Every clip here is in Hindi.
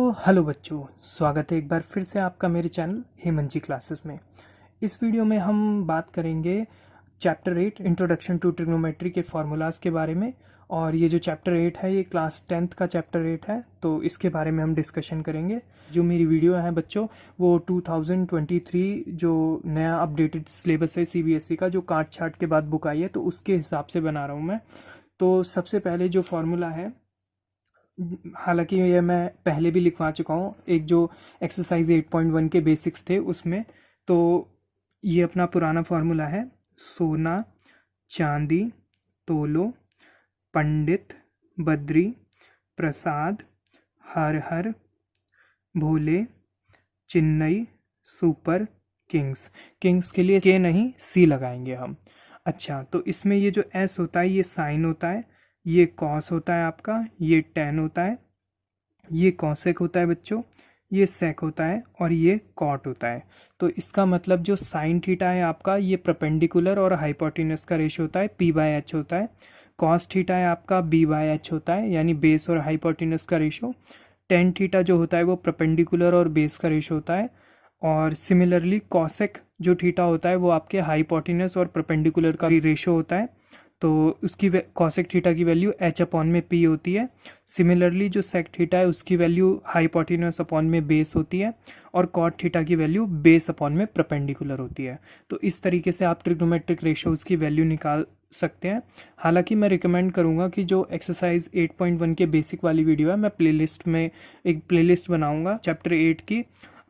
हेलो बच्चों, स्वागत है एक बार फिर से आपका मेरे चैनल हेमंत क्लासेस में। इस वीडियो में हम बात करेंगे चैप्टर 8 इंट्रोडक्शन टू ट्रिग्नोमेट्री के फार्मूलाज के बारे में। और ये जो चैप्टर 8 है ये क्लास 10th का चैप्टर 8 है, तो इसके बारे में हम डिस्कशन करेंगे। जो मेरी वीडियो है बच्चों वो 2023 जो नया अपडेटेड सिलेबस है सीबीएसई का, जो काट छाट के बाद बुक आई है, तो उसके हिसाब से बना रहा हूँ मैं। तो सबसे पहले जो फार्मूला है, हालांकि ये मैं पहले भी लिखवा चुका हूँ, एक जो एक्सरसाइज 8.1 के बेसिक्स थे उसमें। तो ये अपना पुराना फार्मूला है, सोना चांदी तोलो, पंडित बद्री प्रसाद हर हर भोले चेन्नई सुपर किंग्स। किंग्स के लिए के नहीं सी लगाएंगे हम। अच्छा, तो इसमें ये जो एस होता है ये साइन होता है, ये कॉस होता है आपका, ये टेन होता है, ये कॉसेक होता है बच्चों, ये सेक होता है और ये कॉट होता है। तो इसका मतलब जो साइन थीटा है आपका, ये परपेंडिकुलर और हाइपोटेन्यूस का रेशियो होता है, पी बाय एच होता है। कॉस थीटा है आपका, बी बाय एच होता है, यानी बेस और हाइपोटेन्यूस का रेशियो। टेन थीटा जो होता है वो परपेंडिकुलर और बेस का रेशियो होता है। और सिमिलरली कॉसेक जो थीटा होता है वो आपके हाइपोटेन्यूस और परपेंडिकुलर का रेशियो होता है, तो उसकी कॉसेक थीटा की वैल्यू एच अपॉन में पी होती है। सिमिलरली जो सेक थीटा है उसकी वैल्यू हाइपोटेन्यूस अपॉन में बेस होती है, और कॉट थीटा की वैल्यू बेस अपॉन में परपेंडिकुलर होती है। तो इस तरीके से आप ट्रिग्नोमेट्रिक रेशियोज की वैल्यू निकाल सकते हैं। हालांकि मैं रिकमेंड करूंगा कि जो एक्सरसाइज 8.1 के बेसिक वाली वीडियो है, मैं प्लेलिस्ट में एक प्लेलिस्ट बनाऊंगा चैप्टर 8 की,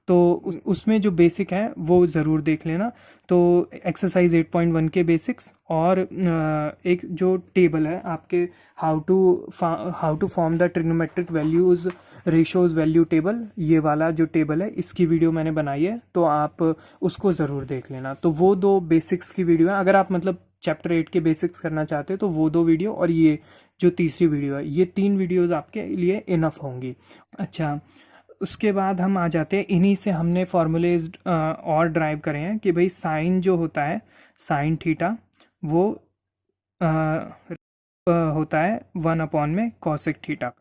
तो उसमें जो बेसिक है वो ज़रूर देख लेना। तो एक्सरसाइज 8.1 के बेसिक्स और एक जो टेबल है आपके how to form the trigonometric values ratios value table, ये वाला जो टेबल है इसकी वीडियो मैंने बनाई है, तो आप उसको ज़रूर देख लेना। तो वो दो बेसिक्स की वीडियो है, अगर आप मतलब चैप्टर 8 के बेसिक्स करना चाहते हो तो वो दो वीडियो और ये जो तीसरी वीडियो है, ये 3 वीडियोज़ आपके लिए इनफ होंगी। अच्छा, उसके बाद हम आ जाते हैं, इन्हीं से हमने फॉर्मूलेज और ड्राइव करे हैं कि भाई साइन जो होता है, साइन थीटा वो होता है 1 अपॉन में कॉसेक थीटा,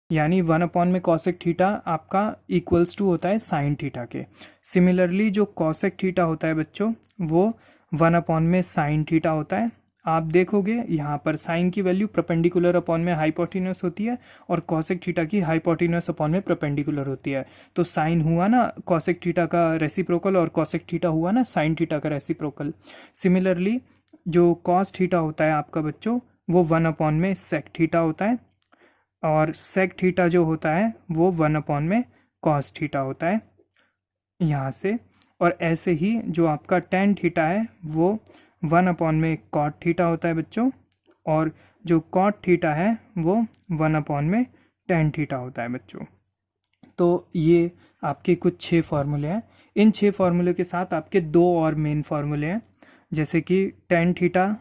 यानी 1 अपॉन में कॉसेक थीटा आपका इक्वल्स टू होता है साइन थीटा के। सिमिलरली जो कॉसेक थीटा होता है बच्चों वो 1 अपॉन में साइन थीटा होता है। आप देखोगे यहाँ पर साइन की वैल्यू परपेंडिकुलर अपॉन में हाइपोटेन्यूस होती है, और कॉसेक थीटा की हाइपोटेन्यूस अपॉन में परपेंडिकुलर होती है। तो साइन हुआ ना कॉसेक थीटा का रेसिप्रोकल, और कॉसेक थीटा हुआ ना साइन थीटा का रेसिप्रोकल। सिमिलरली जो कॉस थीटा होता है आपका बच्चों वो 1 अपॉन में सेक थीटा होता है, और सेक थीटा जो होता है वो 1 अपॉन में कॉस थीटा होता है यहाँ से। और ऐसे ही जो आपका टेन थीटा है वो 1 अपॉन में कॉट थीटा होता है बच्चों, और जो कॉट थीटा है वो 1 अपॉन में टेन थीटा होता है बच्चों। तो ये आपके कुछ 6 फार्मूले हैं। इन 6 फार्मूले के साथ आपके 2 और मेन फार्मूले हैं, जैसे कि टेन थीटा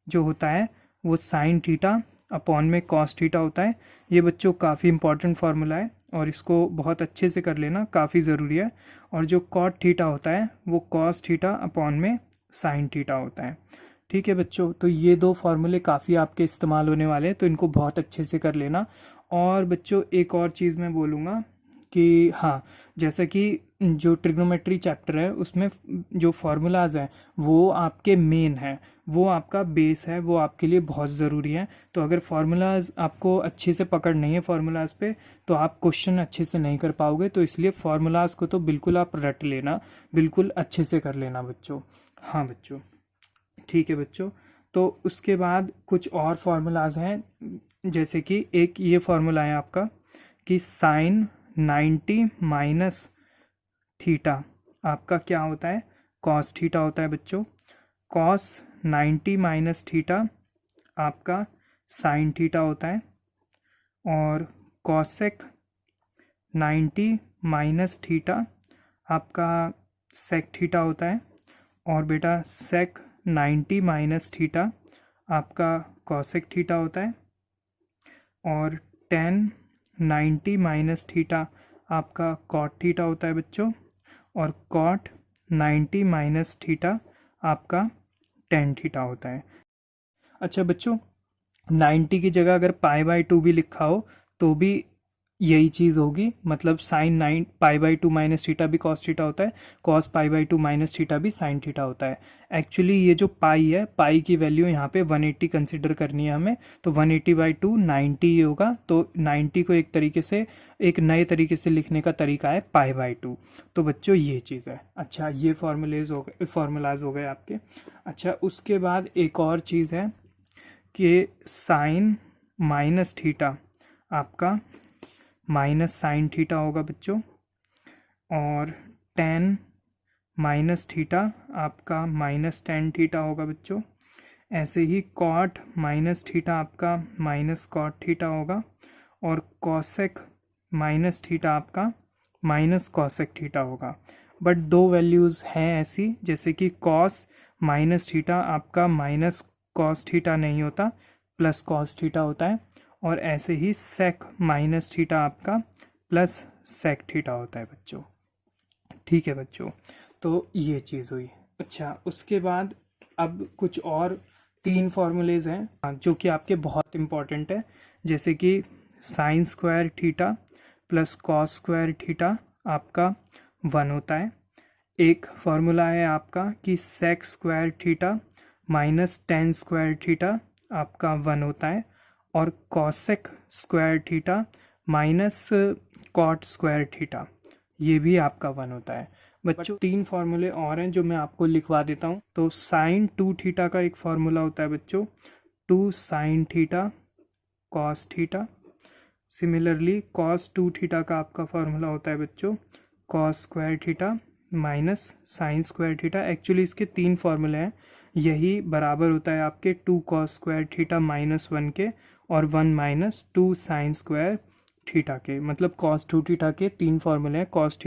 जो होता है वो साइन थीटा अपॉन में कॉस थीटा होता है। ये बच्चों काफ़ी इंपॉर्टेंट फार्मूला है और इसको बहुत अच्छे से कर लेना, काफ़ी ज़रूरी है। और जो कॉट थीटा होता है वो कॉस थीटा अपॉन में साइन थीटा होता है। ठीक है बच्चों, तो ये 2 फार्मूले काफ़ी आपके इस्तेमाल होने वाले हैं, तो इनको बहुत अच्छे से कर लेना। और बच्चों एक और चीज़ मैं बोलूँगा कि हाँ, जैसा कि जो ट्रिग्नोमेट्री चैप्टर है उसमें जो फार्मूलाज हैं वो आपके मेन हैं, वो आपका बेस है, वो आपके लिए बहुत ज़रूरी है। तो अगर फार्मूलाज आपको अच्छे से पकड़ नहीं है फार्मूलाज पे, तो आप क्वेश्चन अच्छे से नहीं कर पाओगे। तो इसलिए फार्मूलाज को तो बिल्कुल आप रट लेना, बिल्कुल अच्छे से कर लेना बच्चों। हाँ बच्चों, ठीक है बच्चों। तो उसके बाद कुछ और फार्मूलाज हैं, जैसे कि एक ये फार्मूला है आपका कि साइन 90 माइनस थीटा आपका क्या होता है, कॉस थीटा होता है बच्चों। कॉस 90 माइनस थीटा आपका साइन थीटा होता है, और कॉसेक 90 माइनस थीटा आपका सेक थीटा होता है, और बेटा सेक 90 माइनस थीटा आपका कॉसेक थीटा होता है, और टेन 90 माइनस थीटा आपका कॉट थीटा होता है बच्चों, और कॉट 90 माइनस थीटा आपका टेन थीटा होता है। अच्छा बच्चों, 90 की जगह अगर पाई बाय 2 भी लिखा हो तो भी यही चीज़ होगी, मतलब sine 9 pi by 2 minus theta भी कॉस थीटा होता है, cos pi by 2 minus theta भी साइन थीटा होता है। एक्चुअली ये जो पाई है, पाई की वैल्यू यहाँ पे 180 कंसिडर करनी है हमें, तो 180 बाई 2 90 ही होगा। तो 90 को एक तरीके से, एक नए तरीके से लिखने का तरीका है पाई बाई 2। तो बच्चों ये चीज़ है। अच्छा, ये फॉर्मूलाज हो गए आपके। अच्छा, उसके बाद एक और चीज़ है कि साइन माइनस थीटा आपका माइनस साइन थीटा होगा बच्चों, और टेन माइनस थीटा आपका माइनस टेन थीटा होगा बच्चों। ऐसे ही कॉट माइनस थीटा आपका माइनस कॉट थीटा होगा, और कॉसेक माइनस थीटा आपका माइनस कॉसेक थीटा होगा। बट दो वैल्यूज़ हैं ऐसी, जैसे कि कॉस माइनस थीटा आपका माइनस कॉस थीटा नहीं होता, प्लस कॉस थीटा होता है, और ऐसे ही सेक माइनस थीटा आपका प्लस सेक थीटा होता है बच्चों। ठीक है बच्चों, तो ये चीज़ हुई। अच्छा, उसके बाद अब कुछ और 3 फॉर्मूलेज हैं जो कि आपके बहुत इंपॉर्टेंट है, जैसे कि sine square theta plus cos square theta आपका 1 होता है। एक फार्मूला है आपका कि sec square theta minus tan square theta आपका 1 होता है, और cosec square theta minus cot square theta ये भी आपका 1 होता है। बच्चों 3 फार्मूले और हैं जो मैं आपको लिखवा देता हूँ। तो साइन 2 थीटा का एक फार्मूला होता है बच्चों, 2 sine theta cos theta. Similarly cos 2 theta का आपका फार्मूला होता है बच्चों, cos square theta minus sign square theta. Actually इसके 3 फार्मूले हैं, यही बराबर होता है आपके 2 कॉस स्क्वायर थीटा माइनस 1 के, और 1 माइनस 2 साइन स्क्वायर थीटा के। मतलब कॉस 2 थीटा के 3 फार्मूले हैं। कॉस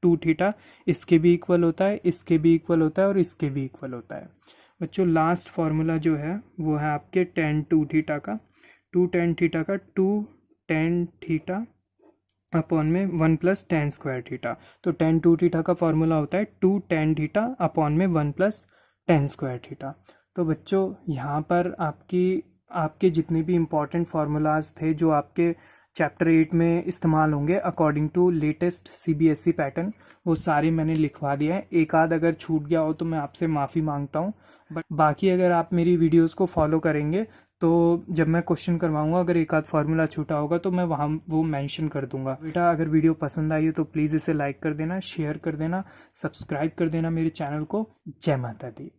2 थीटा इसके भी इक्वल होता है, इसके भी इक्वल होता है, और इसके भी इक्वल होता है। बच्चों लास्ट फार्मूला जो है वो है आपके टेन 2 थीटा का, 2 टेन थीटा का 2 टेन थीटा अपॉन में 1 प्लस टेन स्क्वायर थीटा। तो टेन 2 थीटा का फार्मूला होता है 2 टेन थीटा अपॉन में 1 प्लस टेन स्क्वायर थीटा। तो बच्चों यहाँ पर आपके जितने भी इम्पॉर्टेंट फार्मूलाज थे जो आपके चैप्टर 8 में इस्तेमाल होंगे according to latest CBSE pattern, वो सारे मैंने लिखवा दिया है। एक आध अगर छूट गया हो तो मैं आपसे माफ़ी मांगता हूँ, बट बाकी अगर आप मेरी वीडियोस को फॉलो करेंगे तो जब मैं क्वेश्चन करवाऊंगा अगर एक आध फार्मूला छूटा होगा तो मैं वहाँ वो मेंशन कर दूंगा। बेटा अगर वीडियो पसंद आई हो तो प्लीज़ इसे लाइक कर देना, शेयर कर देना, सब्सक्राइब कर देना मेरे चैनल को। जय माता दी।